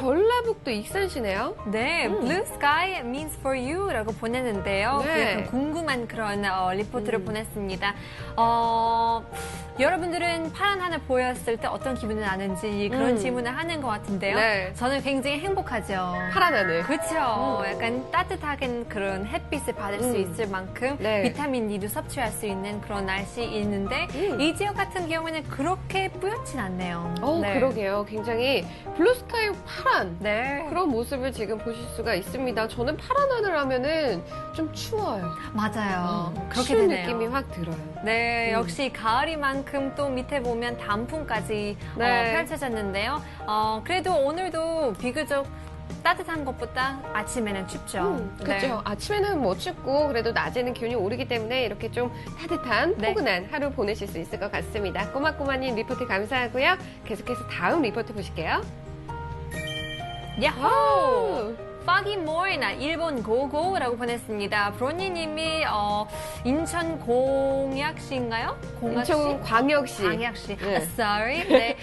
전라북도 익산시네요. 네, Blue Sky means for you라고 보냈는데요. 네. 궁금한 그런 리포트를 보냈습니다. 여러분들은 파란 하늘 보였을 때 어떤 기분이 나는지 그런 질문을 하는 것 같은데요. 네. 저는 굉장히 행복하죠. 파란 하늘. 그렇죠. 약간 따뜻하게 그런 햇빛을 받을 수 있을 만큼 네. 비타민 D도 섭취할 수 있는 그런 날씨 있는데 이 지역 같은 경우에는 그렇게 뿌옇진 않네요. 네. 그러게요. 굉장히 블루스카이 파란 네. 그런 모습을 지금 보실 수가 있습니다. 저는 파란 하늘 하면은 좀 추워요. 맞아요. 그렇게 추운 되네요. 느낌이 확 들어요. 네, 역시 가을이만큼 또 밑에 보면 단풍까지 네. 펼쳐졌는데요. 그래도 오늘도 비교적 따뜻한 것보다 아침에는 춥죠. 그렇죠. 아침에는 뭐 춥고 그래도 낮에는 기온이 오르기 때문에 이렇게 좀 따뜻한 네. 포근한 하루 보내실 수 있을 것 같습니다. 꼬마꼬마님 리포트 감사하고요. 계속해서 다음 리포트 보실게요. 야호! Foggy Morning, 일본 고고라고 보냈습니다. 브로니님이 인천 공약시인가요? 인천광역시. 광역시. 네. Sorry. 네,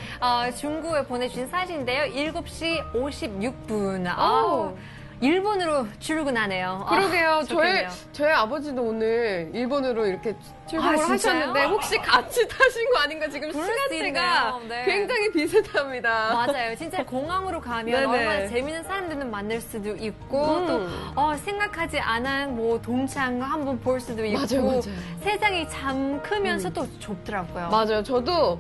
중국에 보내주신 사진인데요. 7시 56분. 일본으로 출근하네요. 그러게요. 좋겠네요. 저희 아버지도 오늘 일본으로 이렇게 출국을 진짜요? 하셨는데 혹시 같이 타신 거 아닌가 지금 그럴 수 시간대가 있네요. 네. 굉장히 비슷합니다. 맞아요. 진짜 공항으로 가면 네네. 얼마나 재밌는 사람들을 만날 수도 있고 또 생각하지 않은 뭐 동창 한번 볼 수도 있고 맞아요. 세상이 참 크면서 또 좁더라고요. 맞아요. 저도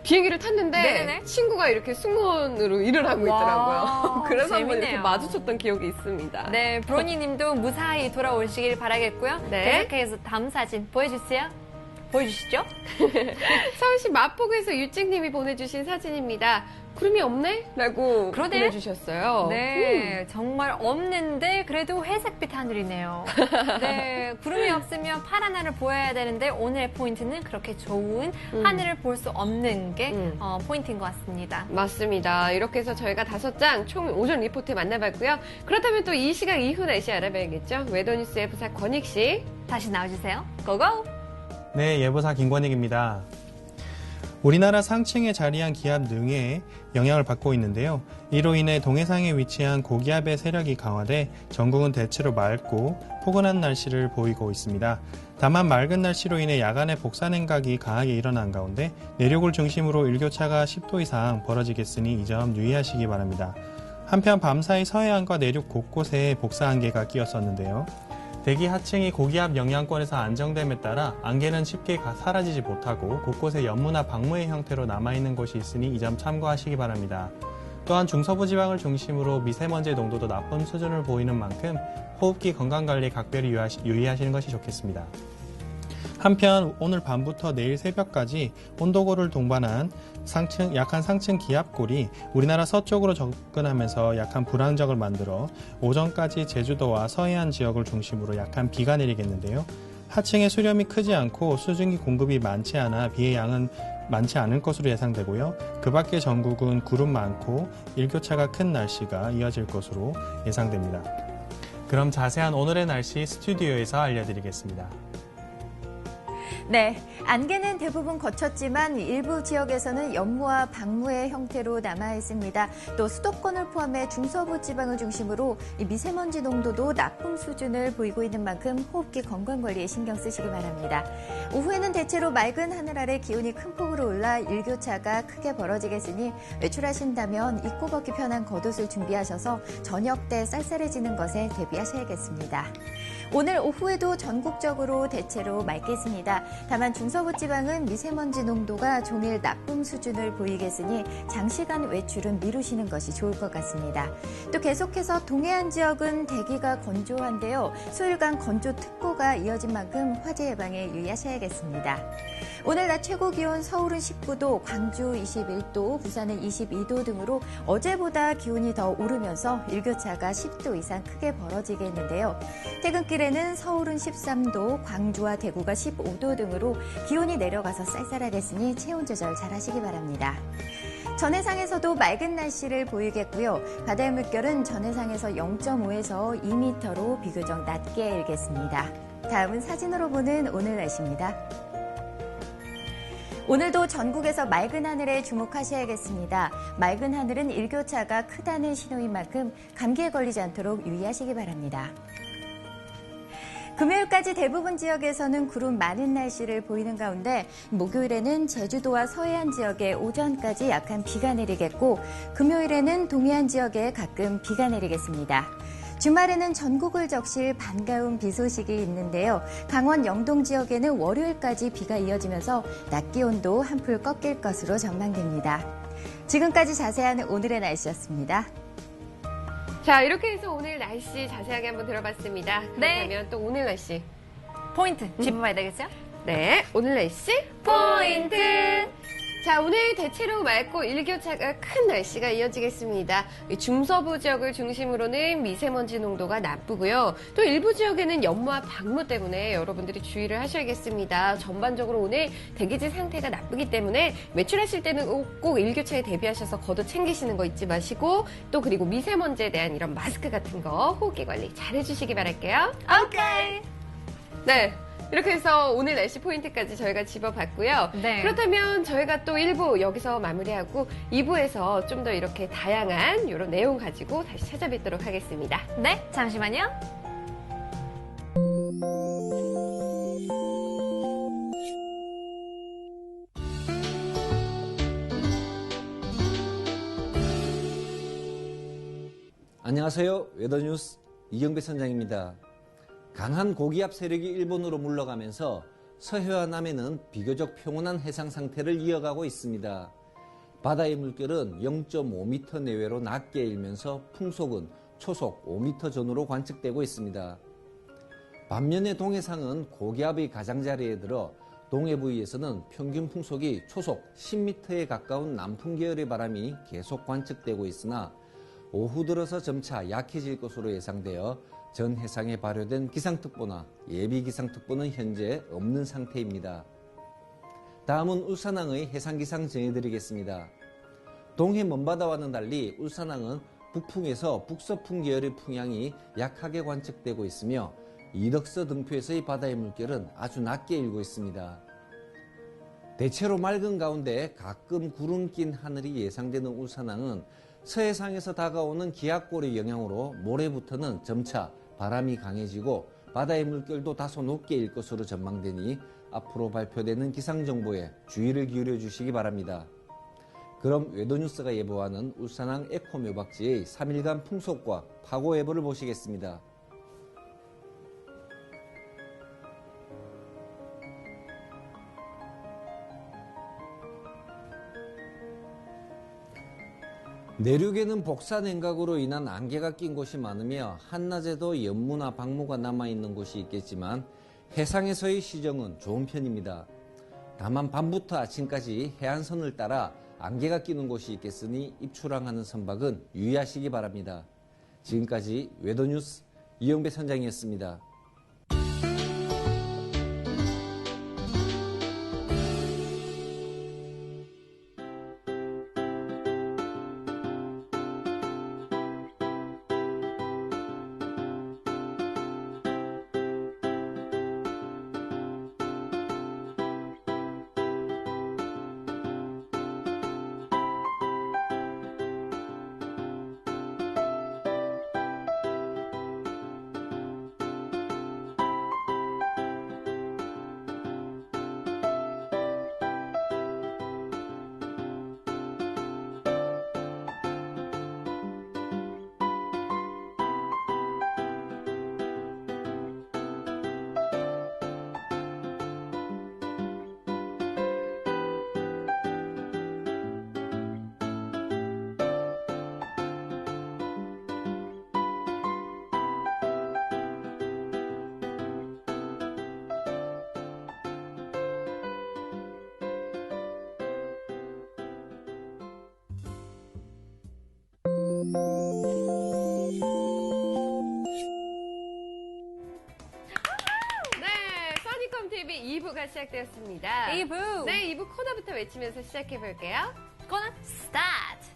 비행기를 탔는데 네네네. 친구가 이렇게 승무원으로 일을 하고 있더라고요. 그래서 한번 이렇게 재밌네요. 마주쳤던 기억이 있습니다. 네, 브로니 님도 무사히 돌아오시길 바라겠고요. 네. 계속해서 다음 사진 보여주세요. 보여주시죠. 서울시 마포구에서 유찍님이 보내주신 사진입니다. 구름이 없네? 라고 그러네. 보내주셨어요. 네, 정말 없는데 그래도 회색빛 하늘이네요. 네, 구름이 없으면 파란 하늘 보여야 되는데 오늘의 포인트는 그렇게 좋은 하늘을 볼 수 없는 게 포인트인 것 같습니다. 맞습니다. 이렇게 해서 저희가 5장 총 오전 리포트 만나봤고요. 그렇다면 또 이 시각 이후 날씨 알아봐야겠죠? 웨더뉴스 예보사 권익 씨. 다시 나와주세요. 고고! 네, 예보사 김권익입니다. 우리나라 상층에 자리한 기압 능해에 영향을 받고 있는데요. 이로 인해 동해상에 위치한 고기압의 세력이 강화돼 전국은 대체로 맑고 포근한 날씨를 보이고 있습니다. 다만 맑은 날씨로 인해 야간에 복산 행각이 강하게 일어난 가운데 내륙을 중심으로 일교차가 10도 이상 벌어지겠으니 이 점 유의하시기 바랍니다. 한편 밤사이 서해안과 내륙 곳곳에 복사 안개가 끼었었는데요. 대기 하층이 고기압 영향권에서 안정됨에 따라 안개는 쉽게 사라지지 못하고 곳곳에 연무나 방무의 형태로 남아있는 곳이 있으니 이 점 참고하시기 바랍니다. 또한 중서부 지방을 중심으로 미세먼지 농도도 나쁨 수준을 보이는 만큼 호흡기 건강관리에 각별히 유의하시는 것이 좋겠습니다. 한편 오늘 밤부터 내일 새벽까지 온도고를 동반한 약한 상층 기압골이 우리나라 서쪽으로 접근하면서 약한 불안정을 만들어 오전까지 제주도와 서해안 지역을 중심으로 약한 비가 내리겠는데요. 하층의 수렴이 크지 않고 수증기 공급이 많지 않아 비의 양은 많지 않을 것으로 예상되고요. 그 밖에 전국은 구름 많고 일교차가 큰 날씨가 이어질 것으로 예상됩니다. 그럼 자세한 오늘의 날씨 스튜디오에서 알려드리겠습니다. 네, 안개는 대부분 거쳤지만 일부 지역에서는 연무와 방무의 형태로 남아 있습니다. 또 수도권을 포함해 중서부 지방을 중심으로 미세먼지 농도도 나쁨 수준을 보이고 있는 만큼 호흡기 건강관리에 신경 쓰시기 바랍니다. 오후에는 대체로 맑은 하늘 아래 기온이 큰 폭으로 올라 일교차가 크게 벌어지겠으니 외출하신다면 입고 벗기 편한 겉옷을 준비하셔서 저녁 때 쌀쌀해지는 것에 대비하셔야겠습니다. 오늘 오후에도 전국적으로 대체로 맑겠습니다. 다만 중서부 지방은 미세먼지 농도가 종일 나쁨 수준을 보이겠으니 장시간 외출은 미루시는 것이 좋을 것 같습니다. 또 계속해서 동해안 지역은 대기가 건조한데요. 수일간 건조특보가 이어진 만큼 화재 예방에 유의하셔야겠습니다. 오늘 낮 최고 기온 서울은 19도, 광주 21도, 부산은 22도 등으로 어제보다 기온이 더 오르면서 일교차가 10도 이상 크게 벌어지겠는데요. 퇴근길에는 서울은 13도, 광주와 대구가 15도 등으로 기온이 내려가서 쌀쌀하겠으니 체온 조절 잘 하시기 바랍니다. 전해상에서도 맑은 날씨를 보이겠고요. 바다의 물결은 전해상에서 0.5에서 2m로 비교적 낮게 일겠습니다. 다음은 사진으로 보는 오늘 날씨입니다. 오늘도 전국에서 맑은 하늘에 주목하셔야겠습니다. 맑은 하늘은 일교차가 크다는 신호인 만큼 감기에 걸리지 않도록 유의하시기 바랍니다. 금요일까지 대부분 지역에서는 구름 많은 날씨를 보이는 가운데 목요일에는 제주도와 서해안 지역에 오전까지 약한 비가 내리겠고 금요일에는 동해안 지역에 가끔 비가 내리겠습니다. 주말에는 전국을 적실 반가운 비 소식이 있는데요. 강원 영동 지역에는 월요일까지 비가 이어지면서 낮 기온도 한풀 꺾일 것으로 전망됩니다. 지금까지 자세한 오늘의 날씨였습니다. 자, 이렇게 해서 오늘 날씨 자세하게 한번 들어봤습니다. 네. 그렇다면 또 오늘 날씨. 포인트 짚어봐야 되겠죠? 네, 오늘 날씨 포인트! 자, 오늘 대체로 맑고 일교차가 큰 날씨가 이어지겠습니다. 이 중서부 지역을 중심으로는 미세먼지 농도가 나쁘고요. 또 일부 지역에는 연무와 방무 때문에 여러분들이 주의를 하셔야겠습니다. 전반적으로 오늘 대기질 상태가 나쁘기 때문에 외출하실 때는 꼭 일교차에 대비하셔서 겉옷 챙기시는 거 잊지 마시고 또 그리고 미세먼지에 대한 이런 마스크 같은 거 호흡기 관리 잘 해주시기 바랄게요. 오케이! 네. 이렇게 해서 오늘 날씨 포인트까지 저희가 짚어봤고요. 네. 그렇다면 저희가 또 1부 여기서 마무리하고 2부에서 좀 더 이렇게 다양한 이런 내용 가지고 다시 찾아뵙도록 하겠습니다. 네, 잠시만요. 안녕하세요. 웨더뉴스 이경배 선장입니다. 강한 고기압 세력이 일본으로 물러가면서 서해와 남해는 비교적 평온한 해상 상태를 이어가고 있습니다. 바다의 물결은 0.5m 내외로 낮게 일면서 풍속은 초속 5m 전후로 관측되고 있습니다. 반면에 동해상은 고기압의 가장자리에 들어 동해 부위에서는 평균 풍속이 초속 10m에 가까운 남풍 계열의 바람이 계속 관측되고 있으나 오후 들어서 점차 약해질 것으로 예상되어 전 해상에 발효된 기상특보나 예비기상특보는 현재 없는 상태입니다. 다음은 울산항의 해상기상 전해드리겠습니다. 동해 먼바다와는 달리 울산항은 북풍에서 북서풍 계열의 풍향이 약하게 관측되고 있으며 이덕서 등표에서의 바다의 물결은 아주 낮게 일고 있습니다. 대체로 맑은 가운데 가끔 구름 낀 하늘이 예상되는 울산항은 서해상에서 다가오는 기압골의 영향으로 모레부터는 점차 바람이 강해지고 바다의 물결도 다소 높게 일 것으로 전망되니 앞으로 발표되는 기상정보에 주의를 기울여 주시기 바랍니다. 그럼 웨더뉴스가 예보하는 울산항 에코묘박지의 3일간 풍속과 파고 예보를 보시겠습니다. 내륙에는 복사 냉각으로 인한 안개가 낀 곳이 많으며 한낮에도 연무나 방무가 남아있는 곳이 있겠지만 해상에서의 시정은 좋은 편입니다. 다만 밤부터 아침까지 해안선을 따라 안개가 끼는 곳이 있겠으니 입출항하는 선박은 유의하시기 바랍니다. 지금까지 웨더뉴스 이영배 선장이었습니다. 네, 써니컴 TV 2부가 시작되었습니다. 2부! 네, 2부 코너부터 외치면서 시작해볼게요. 코너 스타트!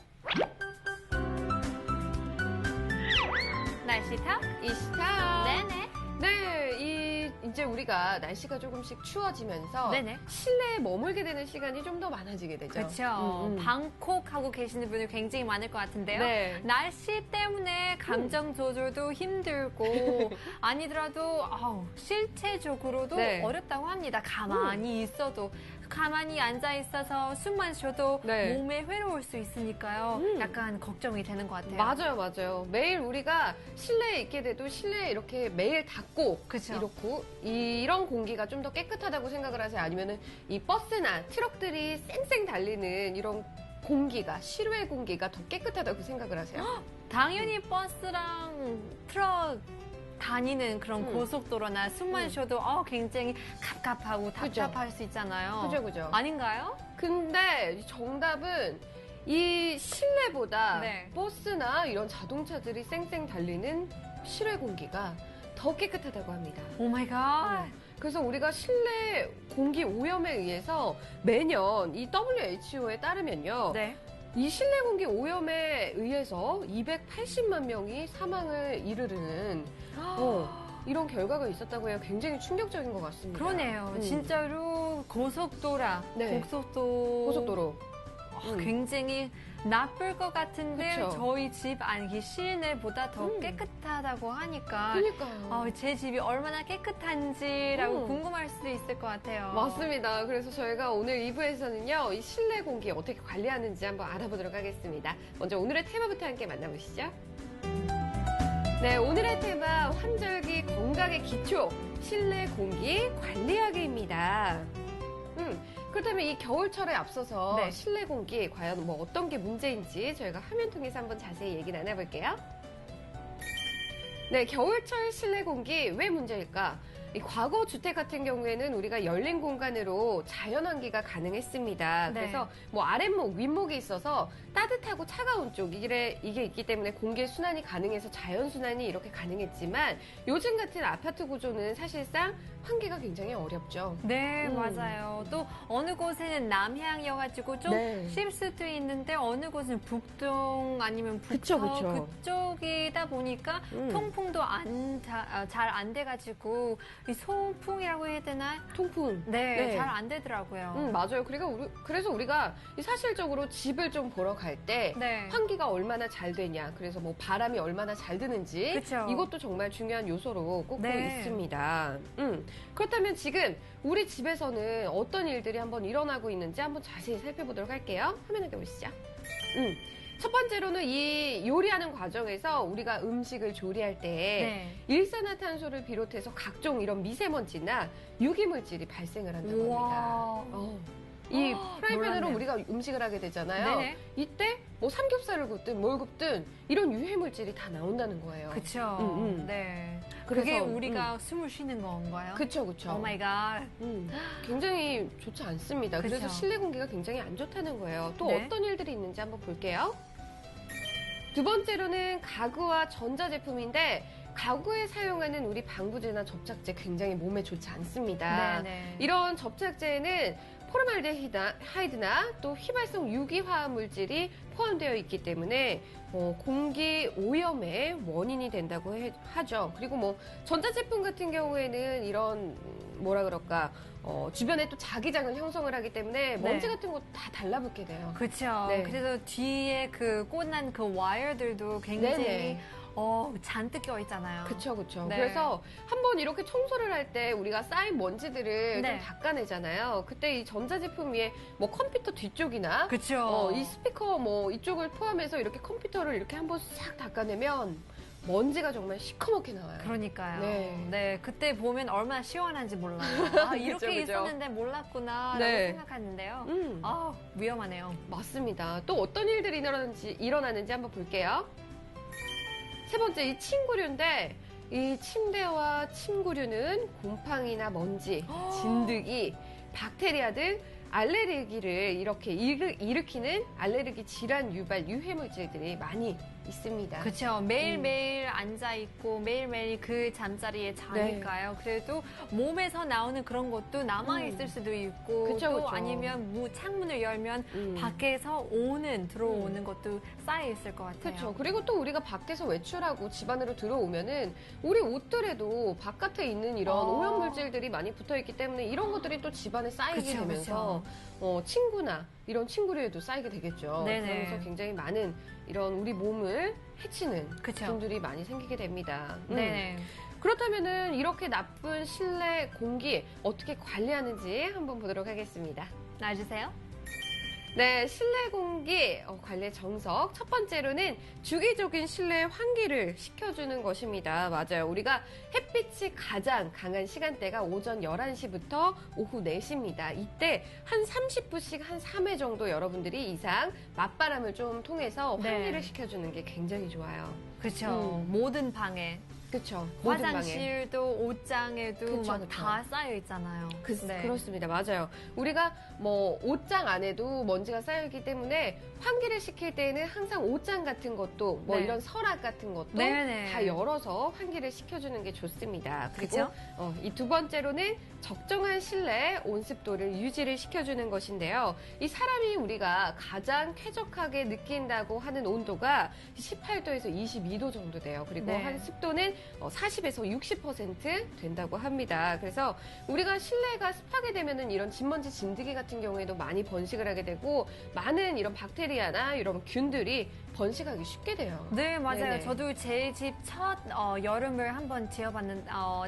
날씨 탑? 이시타. 네네. 네, 이 이제 우리가 날씨가 조금씩 추워지면서 네네. 실내에 머물게 되는 시간이 좀 더 많아지게 되죠. 그렇죠. 방콕 하고 계시는 분이 굉장히 많을 것 같은데요. 네. 날씨 때문에 감정 조절도 힘들고 아니더라도 실체적으로도 네. 어렵다고 합니다. 가만히 있어도 가만히 앉아 있어서 숨만 쉬어도 네. 몸에 괴로울 수 있으니까요. 약간 걱정이 되는 것 같아요. 맞아요. 매일 우리가 실내에 있게 돼도 실내에 이렇게 매일 닫고 그쵸. 이런 공기가 좀 더 깨끗하다고 생각을 하세요? 아니면은 이 버스나 트럭들이 쌩쌩 달리는 이런 공기가 실외 공기가 더 깨끗하다고 생각을 하세요? 당연히 버스랑 트럭 다니는 그런 고속도로나 숨만 쉬어도 굉장히 갑갑하고 답답할 수 있잖아요. 그죠. 아닌가요? 근데 정답은 이 실내보다 네. 버스나 이런 자동차들이 쌩쌩 달리는 실외 공기가 더 깨끗하다고 합니다. 오 마이 갓. 그래서 우리가 실내 공기 오염에 의해서 매년 이 WHO에 따르면요. 네. 이 실내 공기 오염에 의해서 280만 명이 사망을 이르는 이런 결과가 있었다고 해요. 굉장히 충격적인 것 같습니다. 그러네요. 진짜로 네. 고속도로. 굉장히 나쁠 것 같은데 그쵸. 저희 집 안기 실내보다 더 깨끗하다고 하니까 그러니까요. 제 집이 얼마나 깨끗한지라고 궁금할 수도 있을 것 같아요. 맞습니다. 그래서 저희가 오늘 2부에서는요, 이 실내 공기 어떻게 관리하는지 한번 알아보도록 하겠습니다. 먼저 오늘의 테마부터 함께 만나보시죠. 네, 오늘의 테마, 환절기 건강의 기초, 실내 공기 관리하기입니다. 그렇다면 이 겨울철에 앞서서 네. 실내 공기 과연 뭐 어떤 게 문제인지 저희가 화면 통해서 한번 자세히 얘기 나눠볼게요. 네, 겨울철 실내 공기 왜 문제일까? 이 과거 주택 같은 경우에는 우리가 열린 공간으로 자연 환기가 가능했습니다. 네. 그래서 뭐 아랫목, 윗목이 있어서 따뜻하고 차가운 쪽 이게 있기 때문에 공기 순환이 가능해서 자연 순환이 이렇게 가능했지만 요즘 같은 아파트 구조는 사실상 환기가 굉장히 어렵죠. 네, 맞아요. 또 어느 곳에는 남향이어가지고 좀 네. 쉴 수도 있는데 어느 곳은 북동 아니면 그쵸, 북서 그쵸. 그쪽이다 보니까 통풍도 잘 안 돼가지고 이 소음풍이라고 해야 되나? 통풍. 네, 잘 안 되더라고요. 맞아요. 그래서 우리가 이 사실적으로 집을 좀 보러 갈 때 네. 환기가 얼마나 잘 되냐, 그래서 뭐 바람이 얼마나 잘 드는지 그쵸. 이것도 정말 중요한 요소로 꼽고 네. 있습니다. 그렇다면 지금 우리 집에서는 어떤 일들이 한번 일어나고 있는지 한번 자세히 살펴보도록 할게요. 화면에 보시죠. 첫 번째로는 이 요리하는 과정에서 우리가 음식을 조리할 때 일산화탄소를 비롯해서 각종 이런 미세먼지나 유기물질이 발생을 한다고 합니다. 이 프라이팬으로 몰랐네요. 우리가 음식을 하게 되잖아요. 네네. 이때 뭐 삼겹살을 굽든 뭘 굽든 이런 유해물질이 다 나온다는 거예요. 그쵸. 네. 그래서, 그게 우리가 숨을 쉬는 건가요? 그쵸. 오 마이 갓. 굉장히 좋지 않습니다. 그쵸. 그래서 실내 공기가 굉장히 안 좋다는 거예요. 또 네. 어떤 일들이 있는지 한번 볼게요. 두 번째로는 가구와 전자제품인데 가구에 사용하는 우리 방부제나 접착제 굉장히 몸에 좋지 않습니다. 네네. 이런 접착제에는 포르말데하이드나 또 휘발성 유기화학 물질이 포함되어 있기 때문에 공기 오염의 원인이 된다고 하죠. 그리고 뭐 전자제품 같은 경우에는 이런 주변에 또 자기장을 형성을 하기 때문에 먼지 같은 거 다 달라붙게 돼요. 그쵸. 네. 그래서 뒤에 그 꽂는 그 와이어들도 굉장히 네네. 잔뜩 껴 있잖아요. 그쵸. 네. 그래서 한번 이렇게 청소를 할 때 우리가 쌓인 먼지들을 네. 좀 닦아내잖아요. 그때 이 전자제품 위에 뭐 컴퓨터 뒤쪽이나 그쵸. 이 스피커 뭐 이쪽을 포함해서 이렇게 컴퓨터를 이렇게 한번 싹 닦아내면 먼지가 정말 시커멓게 나와요. 그러니까요. 네. 네. 그때 보면 얼마나 시원한지 몰라요. 이렇게 그죠. 있었는데 몰랐구나라고 네. 생각하는데요. 위험하네요. 맞습니다. 또 어떤 일들이 일어나는지 한번 볼게요. 세 번째, 이 침구류인데 이 침대와 침구류는 곰팡이나 먼지, 진드기, 박테리아 등 알레르기를 이렇게 일으키는 알레르기 질환 유발 유해물질들이 많이 있습니다. 그렇죠. 매일매일 앉아있고 매일매일 그 잠자리에 자니까요. 그래도 몸에서 나오는 그런 것도 남아있을 수도 있고 그쵸, 또 그쵸. 아니면 창문을 열면 밖에서 들어오는 것도 쌓여있을 것 같아요. 그렇죠. 그리고 또 우리가 밖에서 외출하고 집 안으로 들어오면은 우리 옷들에도 바깥에 있는 이런 오염물질들이 많이 붙어있기 때문에 이런 것들이 또 집 안에 쌓이게 그쵸, 되면서 친구나 이런 친구류에도 쌓이게 되겠죠. 네네. 그러면서 굉장히 많은 이런 우리 몸을 해치는 그쵸. 분들이 많이 생기게 됩니다. 네. 그렇다면은 이렇게 나쁜 실내 공기 어떻게 관리하는지 한번 보도록 하겠습니다. 놔주세요. 네, 실내 공기 관리 정석. 첫 번째로는 주기적인 실내 환기를 시켜주는 것입니다. 맞아요. 우리가 햇빛이 가장 강한 시간대가 오전 11시부터 오후 4시입니다. 이때 한 30분씩 한 3회 정도 여러분들이 이상 맞바람을 좀 통해서 네. 환기를 시켜주는 게 굉장히 좋아요. 그렇죠. 모든 방에. 그렇죠. 화장실도 옷장에도 그쵸, 막 그쵸. 다 쌓여 있잖아요. 네. 그렇습니다. 맞아요. 우리가 뭐 옷장 안에도 먼지가 쌓여있기 때문에 환기를 시킬 때는 항상 옷장 같은 것도 뭐 네. 이런 서랍 같은 것도 네네. 다 열어서 환기를 시켜주는 게 좋습니다. 그리고 그쵸? 이 두 번째로는 적정한 실내 온습도를 유지를 시켜주는 것인데요. 이 사람이 우리가 가장 쾌적하게 느낀다고 하는 온도가 18도에서 22도 정도 돼요. 그리고 네. 한 습도는 40에서 60% 된다고 합니다. 그래서 우리가 실내가 습하게 되면은 이런 진먼지 진드기 같은 경우에도 많이 번식을 하게 되고 많은 이런 박테리아나 이런 균들이 번식하기 쉽게 돼요. 네, 맞아요. 네네. 저도 제 집 첫 여름을 한번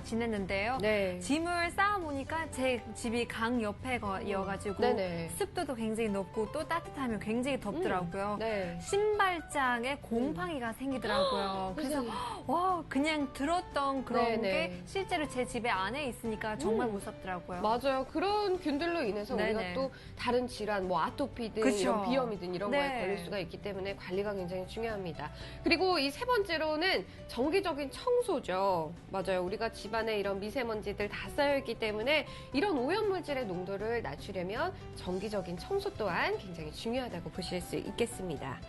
지냈는데요. 네. 짐을 쌓아보니까 제 집이 강 옆에여가지고 네네. 습도도 굉장히 높고 또 따뜻하면 굉장히 덥더라고요. 네. 신발장에 곰팡이가 생기더라고요. 그래서 와 그냥 들었던 그런 네네. 게 실제로 제 집에 안에 있으니까 정말 무섭더라고요. 맞아요. 그런 균들로 인해서 네네. 우리가 또 다른 질환, 뭐 아토피든 그쵸. 이런 비염이든 이런 네. 거에 걸릴 수가 있기 때문에 관리가 굉장히 중요합니다. 그리고 이 세 번째로는 정기적인 청소죠. 맞아요. 우리가 집안에 이런 미세먼지들 다 쌓여있기 때문에 이런 오염물질의 농도를 낮추려면 정기적인 청소 또한 굉장히 중요하다고 보실 수 있겠습니다.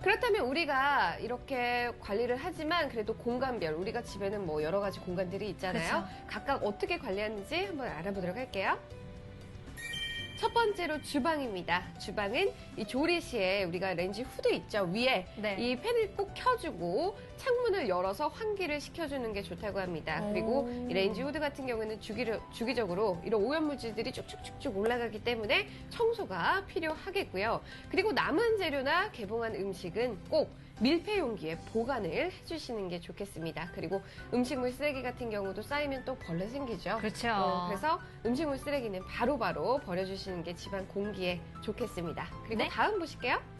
그렇다면 우리가 이렇게 관리를 하지만 그래도 공간별, 우리가 집에는 뭐 여러 가지 공간들이 있잖아요. 그쵸. 각각 어떻게 관리하는지 한번 알아보도록 할게요. 첫 번째로 주방입니다. 주방은 이 조리 시에 우리가 렌지 후드 있죠. 위에 네. 이 팬을 꼭 켜주고 창문을 열어서 환기를 시켜주는 게 좋다고 합니다. 그리고 이 렌지 후드 같은 경우에는 주기적으로 이런 오염물질들이 쭉쭉쭉쭉 올라가기 때문에 청소가 필요하겠고요. 그리고 남은 재료나 개봉한 음식은 꼭 밀폐 용기에 보관을 해주시는 게 좋겠습니다. 그리고 음식물 쓰레기 같은 경우도 쌓이면 또 벌레 생기죠. 그렇죠. 그래서 음식물 쓰레기는 바로바로 버려주시는 게 집안 공기에 좋겠습니다. 그리고 네. 다음 보실게요.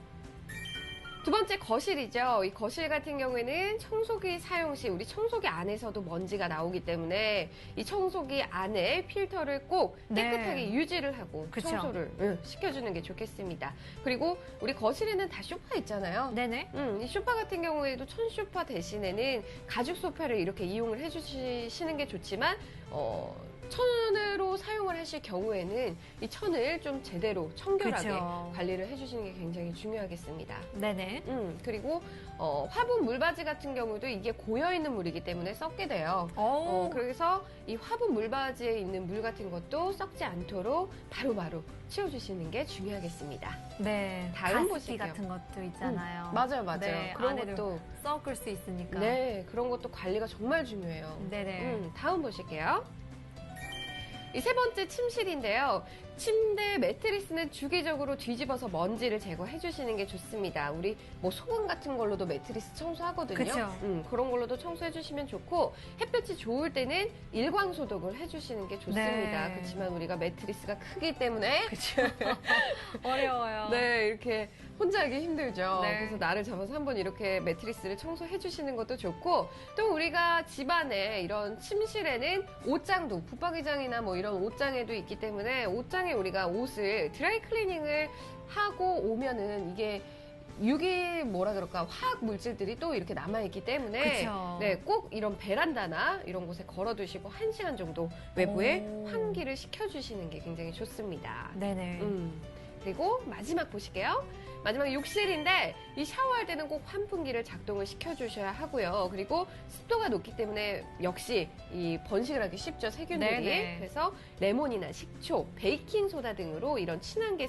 두 번째 거실이죠. 이 거실 같은 경우에는 청소기 사용 시 우리 청소기 안에서도 먼지가 나오기 때문에 이 청소기 안에 필터를 꼭 깨끗하게 네. 유지를 하고 그쵸. 청소를 시켜주는 게 좋겠습니다. 그리고 우리 거실에는 다 소파 있잖아요. 네네. 이 소파 같은 경우에도 천 소파 대신에는 가죽 소파를 이렇게 이용을 해주시는 게 좋지만 천으로 사용을 하실 경우에는 이 천을 좀 제대로 청결하게 그쵸. 관리를 해주시는 게 굉장히 중요하겠습니다. 네네. 그리고 화분 물바지 같은 경우도 이게 고여있는 물이기 때문에 썩게 돼요. 그래서 이 화분 물바지에 있는 물 같은 것도 썩지 않도록 바로바로 치워주시는 게 중요하겠습니다. 네. 다음 가습기 보실게요. 같은 것도 있잖아요. 맞아요. 네, 그런 안에도 것도 썩을 수 있으니까. 네, 그런 것도 관리가 정말 중요해요. 네네. 다음 보실게요. 이 세 번째 침실인데요. 침대 매트리스는 주기적으로 뒤집어서 먼지를 제거해 주시는 게 좋습니다. 우리 뭐 소금 같은 걸로도 매트리스 청소하거든요. 그쵸. 그런 걸로도 청소해 주시면 좋고 햇볕이 좋을 때는 일광 소독을 해 주시는 게 좋습니다. 네. 그렇지만 우리가 매트리스가 크기 때문에 어려워요. 네, 이렇게 혼자 하기 힘들죠. 네. 그래서 나를 잡아서 한번 이렇게 매트리스를 청소해 주시는 것도 좋고, 또 우리가 집안에 이런 침실에는 옷장도, 붙박이장이나 뭐 이런 옷장에도 있기 때문에 옷장에 우리가 옷을 드라이 클리닝을 하고 오면은 이게 화학 물질들이 또 이렇게 남아있기 때문에 그쵸. 네, 꼭 이런 베란다나 이런 곳에 걸어두시고 1시간 정도 외부에 오. 환기를 시켜주시는 게 굉장히 좋습니다. 네네. 그리고 마지막 보실게요. 마지막 욕실인데 이 샤워할 때는 꼭 환풍기를 작동을 시켜주셔야 하고요. 그리고 습도가 높기 때문에 역시 이 번식을 하기 쉽죠, 세균들이. 네네. 그래서 레몬이나 식초, 베이킹 소다 등으로 이런 친환계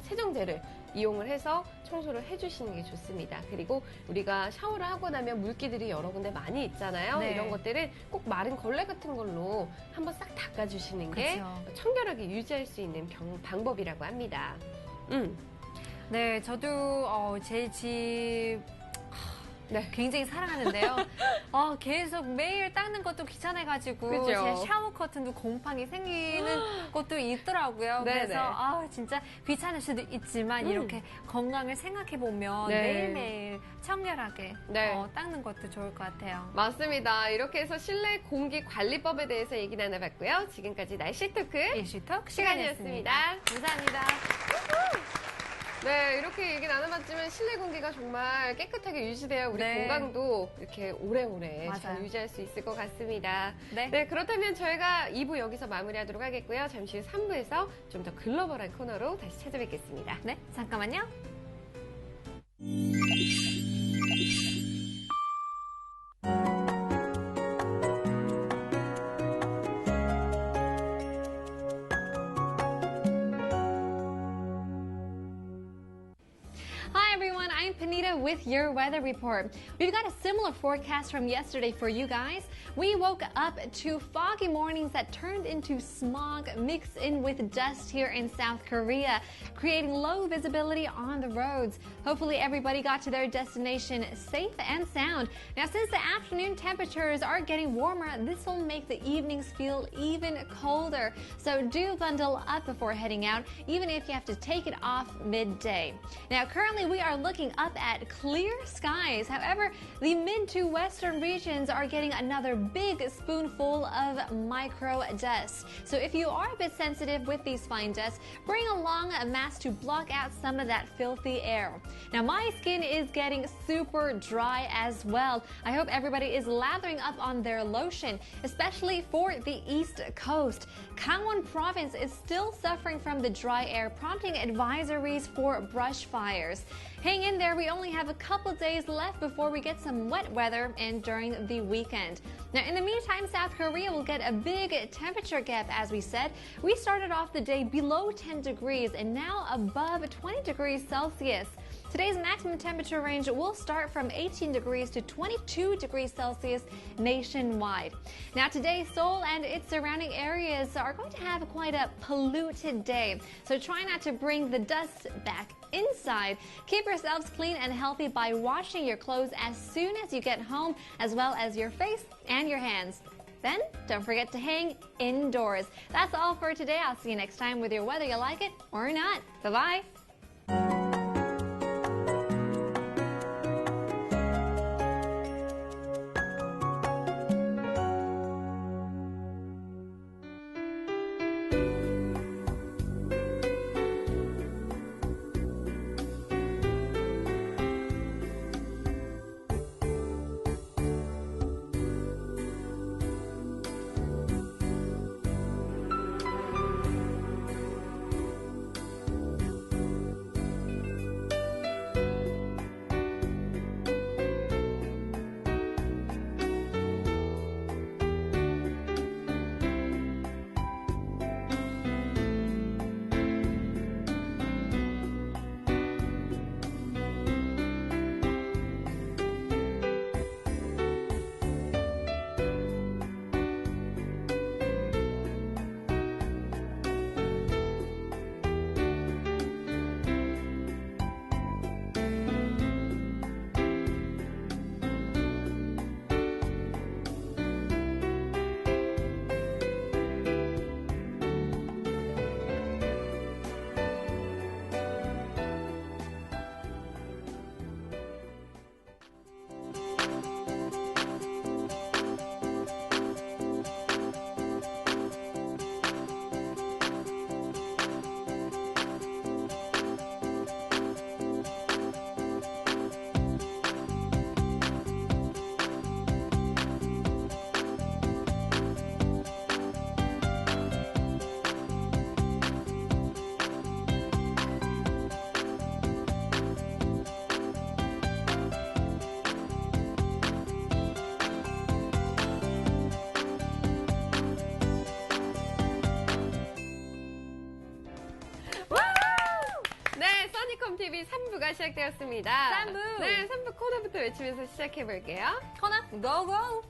세정제를 이용을 해서 청소를 해주시는 게 좋습니다. 그리고 우리가 샤워를 하고 나면 물기들이 여러 군데 많이 있잖아요. 네. 이런 것들은 꼭 마른 걸레 같은 걸로 한번 싹 닦아주시는 게 그쵸. 청결하게 유지할 수 있는 방법이라고 합니다. 네, 저도 제 집 네. 굉장히 사랑하는데요. 계속 매일 닦는 것도 귀찮아가지고 그죠? 제 샤워 커튼도 곰팡이 생기는 것도 있더라고요. 네네. 그래서 진짜 귀찮을 수도 있지만 이렇게 건강을 생각해 보면 네. 매일매일 청결하게 네. 닦는 것도 좋을 것 같아요. 맞습니다. 이렇게 해서 실내 공기 관리법에 대해서 얘기 나눠봤고요. 지금까지 날씨 토크 이슈톡 시간이었습니다. 감사합니다. 네, 이렇게 얘기 나눠봤지만 실내 공기가 정말 깨끗하게 유지되어 우리 네. 건강도 이렇게 오래오래 잘 맞아요. 유지할 수 있을 것 같습니다. 네. 그렇다면 저희가 2부 여기서 마무리하도록 하겠고요. 잠시 후 3부에서 좀 더 글로벌한 코너로 다시 찾아뵙겠습니다. 네, 잠깐만요. Hi everyone, I'm Panita with your weather report. We've got a similar forecast from yesterday for you guys. We woke up to foggy mornings that turned into smog mixed in with dust here in South Korea, creating low visibility on the roads. Hopefully everybody got to their destination safe and sound. Now since the afternoon temperatures are getting warmer, this will make the evenings feel even colder. So do bundle up before heading out, even if you have to take it off midday. Now currently we are looking up at clear skies. However, the mid to western regions are getting another big spoonful of micro dust. So if you are a bit sensitive with these fine dusts, bring along a mask to block out some of that filthy air. Now my skin is getting super dry as well. I hope everybody is lathering up on their lotion, especially for the East Coast. Gangwon province is still suffering from the dry air, prompting advisories for brush fires. Hang in there, we only have a couple days left before we get some wet weather and during the weekend. Now in the meantime, South Korea will get a big temperature gap as we said. We started off the day below 10 degrees and now above 20 degrees Celsius. Today's maximum temperature range will start from 18 degrees to 22 degrees Celsius nationwide. Now today, Seoul and its surrounding areas are going to have quite a polluted day. So try not to bring the dust back inside. Keep yourselves clean and healthy by washing your clothes as soon as you get home, as well as your face and your hands. Then, don't forget to hang indoors. That's all for today. I'll see you next time with your whether you like it or not. Bye-bye. TV 3부가 시작되었습니다. 3부. 네, 3부 코너부터 외치면서 시작해볼게요. 코너 고고!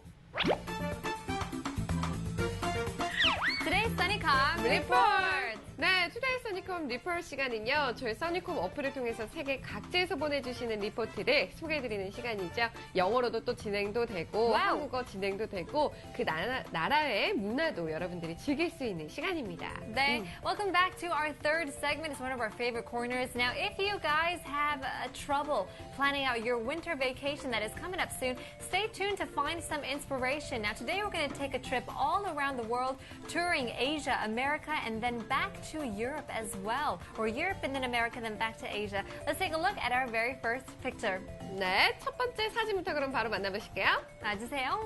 Today's Sunnycom Report! 네, 투데이 써니콤 리포트 시간은요. 저희 써니콤 어플을 통해서 세계 각지에서 보내주시는 리포트를 소개해드리는 시간이죠. 영어로도 또 진행도 되고 와우. 한국어 진행도 되고 그 나라의 문화도 여러분들이 즐길 수 있는 시간입니다. 네, welcome back to our third segment. It's one of our favorite corners. Now, if you guys have trouble planning out your winter vacation that is coming up soon, stay tuned to find some inspiration. Now, today we're going to take a trip all around the world, touring Asia, America, and then back to Europe as well. Or Europe and then America, then back to Asia. Let's take a look at our very first picture. 네, 첫 번째 사진부터 그럼 바로 만나보실게요. 놔주세요.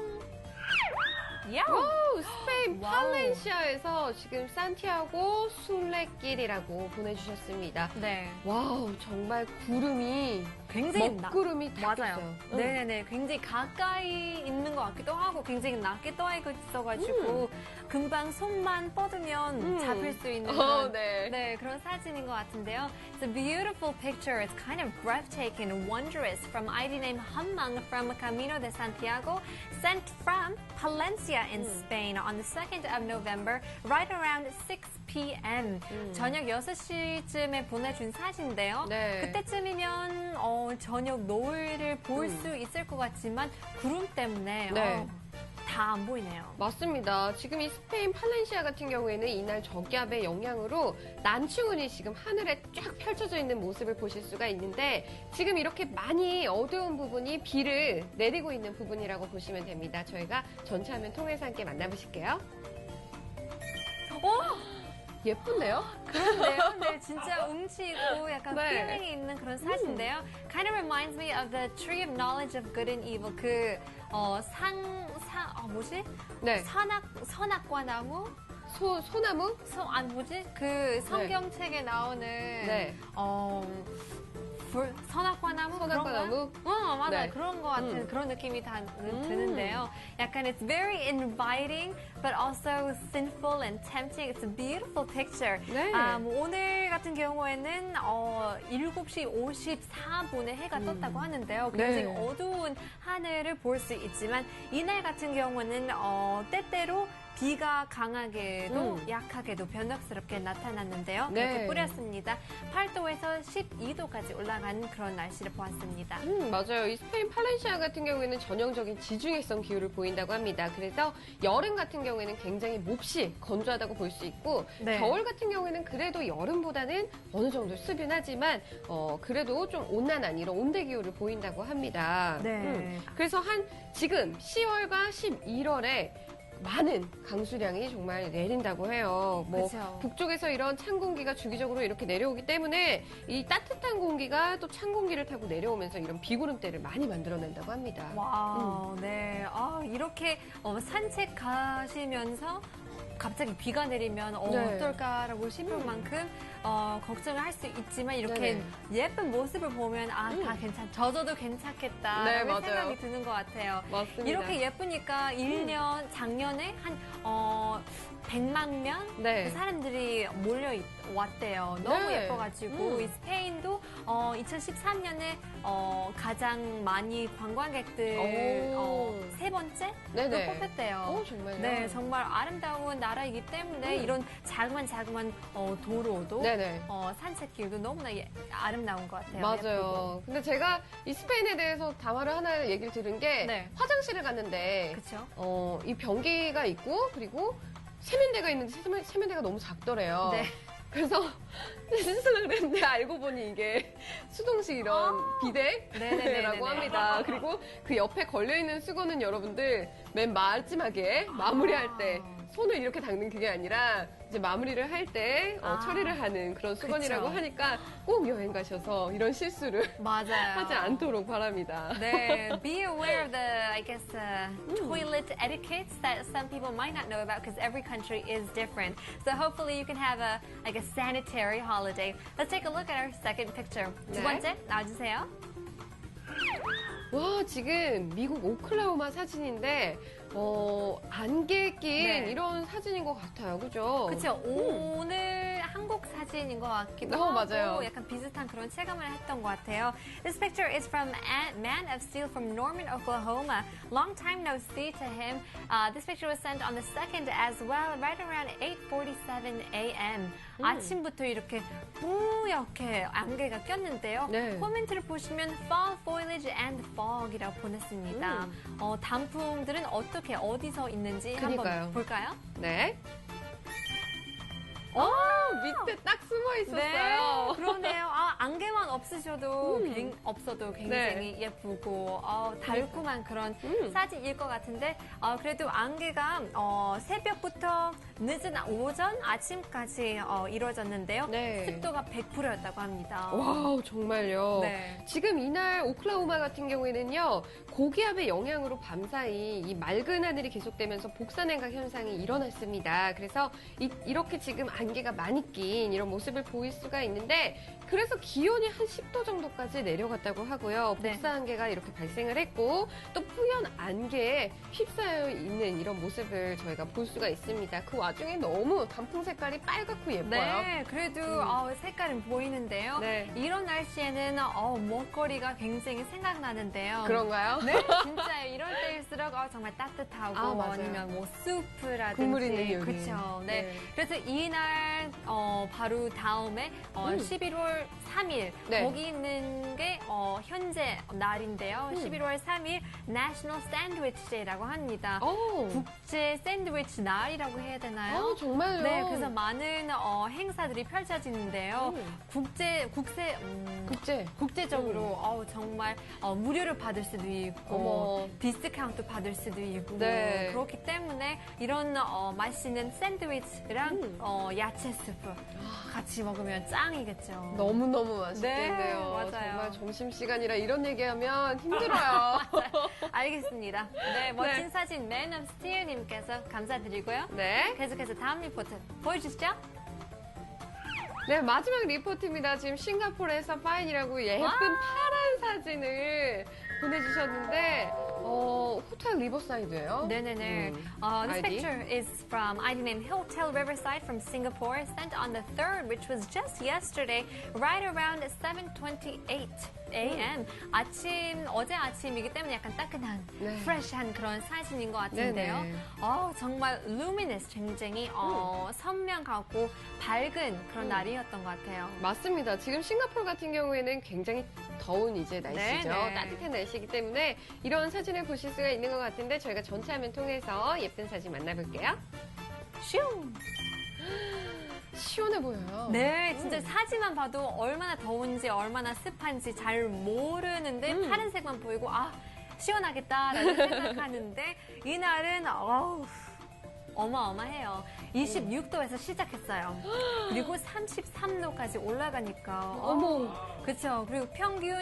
야! 오, 스페인 와우. 팔렌시아에서 지금 산티아고 순례길이라고 보내주셨습니다. 네. 와우, 정말 구름이 굉장히 먹구름이 다 맞아요. 꼈어요. 응. 네네네. 굉장히 가까이 있는 것 같기도 하고 굉장히 낮게 떠 있어가지고 금방 손만 뻗으면 잡힐 수 있는 그런, 네. 그런 사진인 것 같은데요. It's a beautiful picture. It's kind of breathtaking and wondrous from ID named Hammang from Camino de Santiago, sent from Palencia in Spain on the 2nd of November, right around 6 p.m. 저녁 6시쯤에 보내준 사진인데요. 네. 그때쯤이면 저녁 노을을 볼 수 있을 것 같지만 구름 때문에 네. 다 안 보이네요. 맞습니다. 지금 이 스페인 팔렌시아 같은 경우에는 이날 저기압의 영향으로 난충운이 지금 하늘에 쫙 펼쳐져 있는 모습을 보실 수가 있는데 지금 이렇게 많이 어두운 부분이 비를 내리고 있는 부분이라고 보시면 됩니다. 저희가 전체 화면 통해서 함께 만나보실게요. 예쁜데요? 그런데요, 네, 진짜 운치 있고 약간 네. 필링이 있는 그런 사진인데요. Kind of reminds me of the tree of knowledge of good and evil. 뭐지? 네. 선악과 나무? 소나무? 뭐지? 그 성경책에 나오는 네. 선악과 나무? 선악과 나무? 맞아요. 네. 그런 것 같은 그런 느낌이 드는데요. 약간 it's very inviting, but also sinful and tempting. It's a beautiful picture. 네. 오늘 같은 경우에는 7시 54분에 해가 떴다고 하는데요. 굉장히 네. 어두운 하늘을 볼 수 있지만 이날 같은 경우는 때때로 비가 강하게도 약하게도 변덕스럽게 나타났는데요. 네. 그렇게 뿌렸습니다. 8도에서 12도까지 올라간 그런 날씨를 보았습니다. 맞아요. 이 스페인 팔렌시아 같은 경우에는 전형적인 지중해성 기후를 보인다고 합니다. 그래서 여름 같은 경우에는 굉장히 몹시 건조하다고 볼 수 있고 네. 겨울 같은 경우에는 그래도 여름보다는 어느 정도 습연하지만 그래도 좀 온난한 이런 온대 기후를 보인다고 합니다. 네. 그래서 지금 10월과 11월에 많은 강수량이 정말 내린다고 해요. 그쵸. 북쪽에서 이런 찬 공기가 주기적으로 이렇게 내려오기 때문에 이 따뜻한 공기가 또 찬 공기를 타고 내려오면서 이런 비구름대를 많이 만들어낸다고 합니다. 와, 네. 이렇게 산책 가시면서 갑자기 비가 내리면 네. 어떨까라고 싶을 만큼 걱정을 할 수 있지만 이렇게 네네. 예쁜 모습을 보면 다 젖어도 괜찮겠다라는 네, 맞아요. 생각이 드는 것 같아요. 맞습니다. 이렇게 예쁘니까 작년에 한 100만 명 네. 사람들이 몰려왔대요. 너무 네. 예뻐가지고 이 스페인도 2013년에 가장 많이 관광객들 오. 세 번째로 네네. 뽑혔대요. 정말요? 네, 정말 아름다운 나라이기 때문에 이런 자그만 도로도 네네. 산책길도 너무나 아름다운 것 같아요. 맞아요. 근데 제가 이 스페인에 대해서 담화를 하나 얘기를 들은 게 네. 화장실을 갔는데 그렇죠. 이 변기가 있고 그리고 세면대가 있는데 세면대가 너무 작더래요. 네. 그래서 씻으려고 그랬는데 알고 보니 이게 수동식 이런 네네네네네. 비데라고 합니다. 그리고 그 옆에 걸려있는 수건은 여러분들 맨 마지막에 마무리할 때 손을 이렇게 닦는 그게 아니라 이제 마무리를 할 때 처리를 하는 그런 수건이라고 그쵸. 하니까 꼭 여행 가셔서 이런 실수를 맞아요. 하지 않도록 바랍니다. 네, be aware of the, toilet etiquettes that some people might not know about because every country is different. So hopefully you can have a sanitary holiday. Let's take a look at our second picture. 두 네. 번째 나와주세요. 와, 지금 미국 오클라호마 사진인데 안개 낀 네. 이런 사진인 것 같아요. 그죠? 그렇죠. 오늘 한국 사진인 것 같기도 하고 맞아요. 약간 비슷한 그런 체감을 했던 것 같아요. This picture is from Man of Steel from Norman, Oklahoma. Long time no see to him. This picture was sent on the 2nd as well, right around 8:47 a.m. 아침부터 이렇게 뿌옇게 안개가 꼈는데요. 네. 코멘트를 보시면 fall foliage and fog이라고 보냈습니다. 단풍들은 어떻게 어디서 있는지 그러니까요. 한번 볼까요? 네. 밑에 딱 숨어 있었어요. 네, 그러네요. 안개만 없어도 굉장히 예쁘고 달콤한 그런 사진일 것 같은데 그래도 안개가 새벽부터 늦은 오전, 아침까지 이루어졌는데요. 네. 습도가 100%였다고 합니다. 와우, 정말요. 네. 지금 이날 오클라호마 같은 경우에는요, 고기압의 영향으로 밤사이 이 맑은 하늘이 계속되면서 복사냉각 현상이 일어났습니다. 그래서 이렇게 지금 안개가 많이 낀 이런 모습을 보일 수가 있는데, 그래서 기온이 한 10도 정도까지 내려갔다고 하고요. 네. 복사 안개가 이렇게 발생을 했고, 또 뿌연 안개에 휩싸여 있는 이런 모습을 저희가 볼 수가 있습니다. 그 와중에 너무 단풍 색깔이 빨갛고 예뻐요. 네, 그래도 색깔은 보이는데요. 네. 이런 날씨에는 먹거리가 굉장히 생각나는데요. 그런가요? 네, 진짜 이럴 때일수록 정말 따뜻하고 맞아요. 아니면 뭐 수프라든지 국물 있는 요리. 그렇죠. 네. 네. 그래서 이날 바로 다음에 11월 3일 네. 거기 있는 게 현재 날인데요. 11월 3일 National Sandwich Day라고 합니다. 국제 샌드위치 날이라고 해야 되나요? 정말요? 네, 그래서 많은 행사들이 펼쳐지는데요. 국제적으로 정말 무료를 받을 수도 있고 어머. 디스카운트 받을 수도 있고 네. 그렇기 때문에 이런 맛있는 샌드위치랑 야채 스프 같이 먹으면 짱이겠죠. 너무너무 맛있겠네요. 네, 맞아요. 정말 점심시간이라 이런 얘기하면 힘들어요. 알겠습니다. 네, 멋진 사진 Man of Steel 님께서 감사드리고요. 네. 계속해서 다음 리포트 보여주시죠. 네, 마지막 리포트입니다. 지금 싱가포르에서 파인이라고 예쁜 파란 사진을 보내주셨는데, 호텔 리버사이드예요. 네네네. This ID? picture is from ID name Hotel Riverside from Singapore, sent on the 3rd, which was just yesterday, right around 7:28 a.m. 어제 아침이기 때문에 약간 따끈한, 네. 프레시한 그런 사진인 것 같은데요. 네네. 정말 luminous, 굉장히 선명하고 밝은 그런 날이었던 것 같아요. 맞습니다. 지금 싱가포르 같은 경우에는 굉장히 더운 이제 날씨죠. 네네. 따뜻한 날씨이기 때문에 이런 사진을 보실 수가 있는 것 같은데 저희가 전체 화면 통해서 예쁜 사진 만나볼게요. 슝! 시원해 보여요. 네, 진짜 사진만 봐도 얼마나 더운지 얼마나 습한지 잘 모르는데 파란색만 보이고 시원하겠다라고 생각하는데 이날은 어마어마해요. 26도에서 시작했어요. 그리고 33도까지 올라가니까. 어머. 그렇죠. 그리고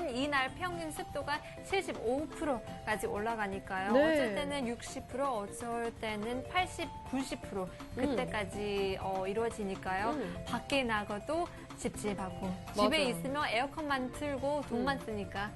이날 평균 습도가 75%까지 올라가니까요. 네. 어쩔 때는 60%, 어쩔 때는 80, 90% 그때까지 이루어지니까요. 밖에 나가도 찝찝하고 집에 맞아요. 있으면 에어컨만 틀고 돈만 쓰니까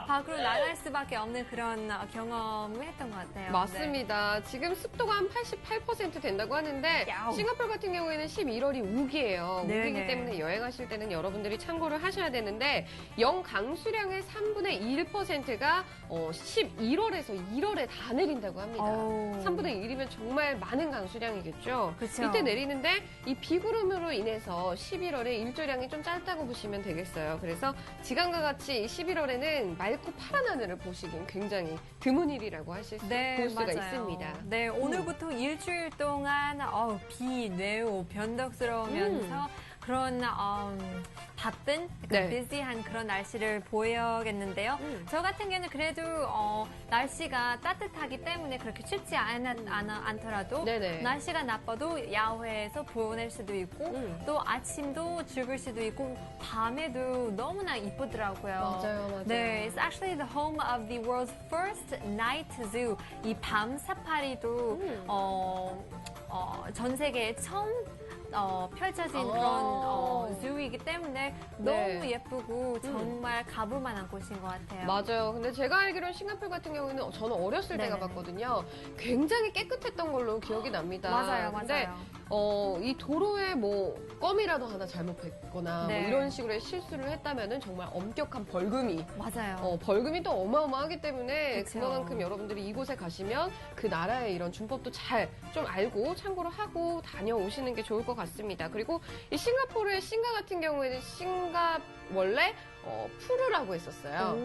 밖으로 나갈 수밖에 없는 그런 경험을 했던 것 같아요. 맞습니다. 지금 습도가 한 88% 된다고 하는데 야우. 싱가포르 같은 경우에는 11월이 우기예요. 네네. 우기이기 때문에 여행하실 때는 여러분들이 참고를 하셔야 되는데 영강수량의 3분의 1%가 11월에서 1월에 다 내린다고 합니다. 어우. 3분의 1이면 정말 많은 강수량이겠죠. 그쵸. 이때 내리는데 이 비구름으로 인해서 11월에 일조량이 좀 짧다고 보시면 되겠어요. 그래서 지금과 같이 11월에는 맑고 파란 하늘을 보시긴 굉장히 드문 일이라고 볼 수가 있습니다. 네, 오늘부터 일주일 동안 비, 뇌우, 변덕스러우면서 그런 바쁜, 네. 비시한 그런 날씨를 보여야겠는데요. 저 같은 경우는 그래도 날씨가 따뜻하기 때문에 그렇게 춥지 않더라도 네네. 날씨가 나빠도 야외에서 보낼 수도 있고 또 아침도 즐길 수도 있고 밤에도 너무나 이쁘더라고요. 맞아요. 네, it's actually the home of the world's first night zoo. 이 밤 사파리도 전 세계에 처음 펼쳐진 아. 그런 뷰이기 때문에 네. 너무 예쁘고 정말 가볼 만한 곳인 것 같아요. 맞아요. 근데 제가 알기로는 싱가포르 같은 경우에는 저는 어렸을 때 네네네. 가봤거든요. 굉장히 깨끗했던 걸로 기억이 납니다. 맞아요, 근데 맞아요. 이 도로에 뭐 껌이라도 하나 잘못 뱉거나 네. 뭐 이런 식으로 실수를 했다면은 정말 엄격한 벌금이 맞아요. 벌금이 또 어마어마하기 때문에 그쵸. 그만큼 여러분들이 이곳에 가시면 그 나라의 이런 준법도 잘 좀 알고 참고를 하고 다녀오시는 게 좋을 것 같습니다. 그리고 이 싱가포르의 싱가 같은 경우에는 원래 푸르라고 했었어요.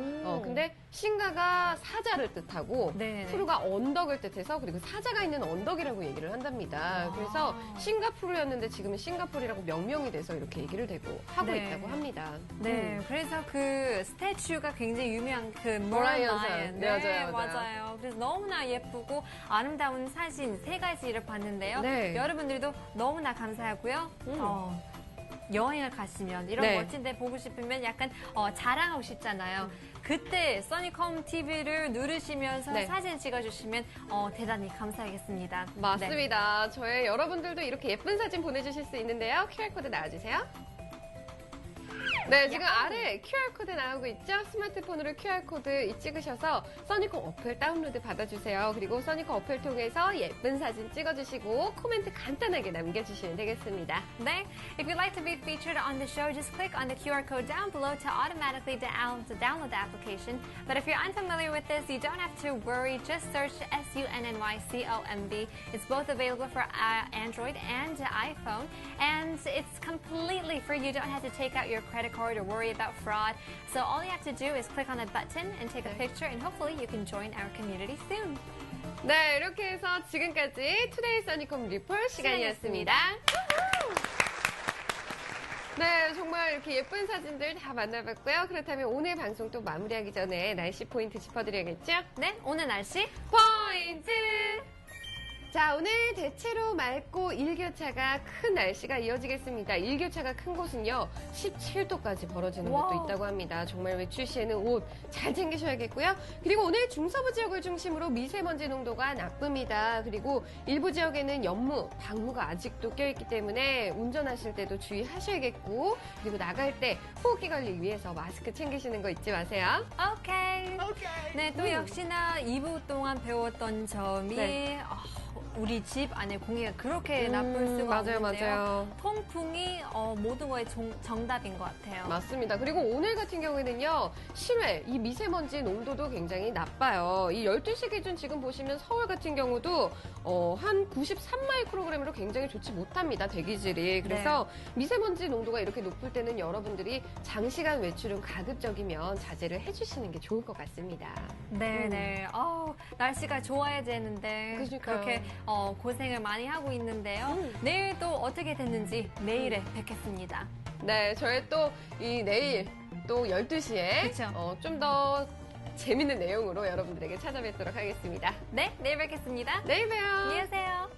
근데 싱가가 사자를 뜻하고 네네. 푸르가 언덕을 뜻해서 그리고 사자가 있는 언덕이라고 얘기를 한답니다. 그래서 싱가포르였는데 지금은 싱가포르라고 명명이 돼서 이렇게 얘기를 하고 네. 있다고 합니다. 네, 그래서 그 스태츄가 굉장히 유명한 그 모라이언 모라이언 산. 네, 맞아요, 맞아요. 맞아요. 그래서 너무나 예쁘고 아름다운 사진 3가지를 봤는데요. 네. 여러분들도 너무나 감사하고요. 여행을 가시면 이런 네. 멋진 데 보고 싶으면 약간 자랑하고 싶잖아요. 그때 써니컴 TV를 누르시면서 네. 사진 찍어주시면 대단히 감사하겠습니다. 맞습니다. 저의 여러분들도 이렇게 예쁜 사진 보내주실 수 있는데요. QR코드 나와주세요. 네, 지금 아래 QR코드 나오고 있죠? 스마트폰으로 QR코드 찍으셔서 써니콤 어플 다운로드 받아주세요. 그리고 써니콤 어플 통해서 예쁜 사진 찍어주시고 코멘트 간단하게 남겨주시면 되겠습니다. 네. If you'd like to be featured on the show, just click on the QR code down below to automatically download the application. But if you're unfamiliar with this, you don't have to worry. Just search SUNNYCOMB. It's both available for Android and iPhone. And it's completely free. You don't have to take out your credit card or worry about fraud. So all you have to do is click on the button and take a picture, and hopefully you can join our community soon. 네, 이렇게 해서 지금까지 투데이 써니콤 리폴 시간이었습니다. 네, 정말 이렇게 예쁜 사진들 다 만나봤고요. 그렇다면 오늘 방송 또 마무리하기 전에 날씨 포인트 짚어드려야겠죠? 네, 오늘 날씨 포인트! 자, 오늘 대체로 맑고 일교차가 큰 날씨가 이어지겠습니다. 일교차가 큰 곳은요, 17도까지 벌어지는 곳도 와우. 있다고 합니다. 정말 외출 시에는 옷 잘 챙기셔야겠고요. 그리고 오늘 중서부 지역을 중심으로 미세먼지 농도가 나쁩니다. 그리고 일부 지역에는 연무, 방무가 아직도 껴있기 때문에 운전하실 때도 주의하셔야겠고, 그리고 나갈 때 호흡기 관리 위해서 마스크 챙기시는 거 잊지 마세요. 오케이. 네, 또 역시나 2부 동안 배웠던 점이 네. 우리 집 안에 공기가 그렇게 나쁠 수가 맞아요, 없는데요. 맞아요. 통풍이 모든 거의 정답인 것 같아요. 맞습니다. 그리고 오늘 같은 경우에는요, 실외, 이 미세먼지 농도도 굉장히 나빠요. 이 12시 기준 지금 보시면 서울 같은 경우도 한 93마이크로그램으로 굉장히 좋지 못합니다, 대기질이. 그래서 미세먼지 농도가 이렇게 높을 때는 여러분들이 장시간 외출은 가급적이면 자제를 해주시는 게 좋을 것 같습니다. 네. 날씨가 좋아야 되는데 그러니까요. 그렇게 고생을 많이 하고 있는데요. 내일 또 어떻게 됐는지 내일에 뵙겠습니다. 네, 저희 또 이 내일 또 12시에 그쵸. 좀 더 재밌는 내용으로 여러분들에게 찾아뵙도록 하겠습니다. 네, 내일 뵙겠습니다. 내일 봬요. 안녕히 계세요.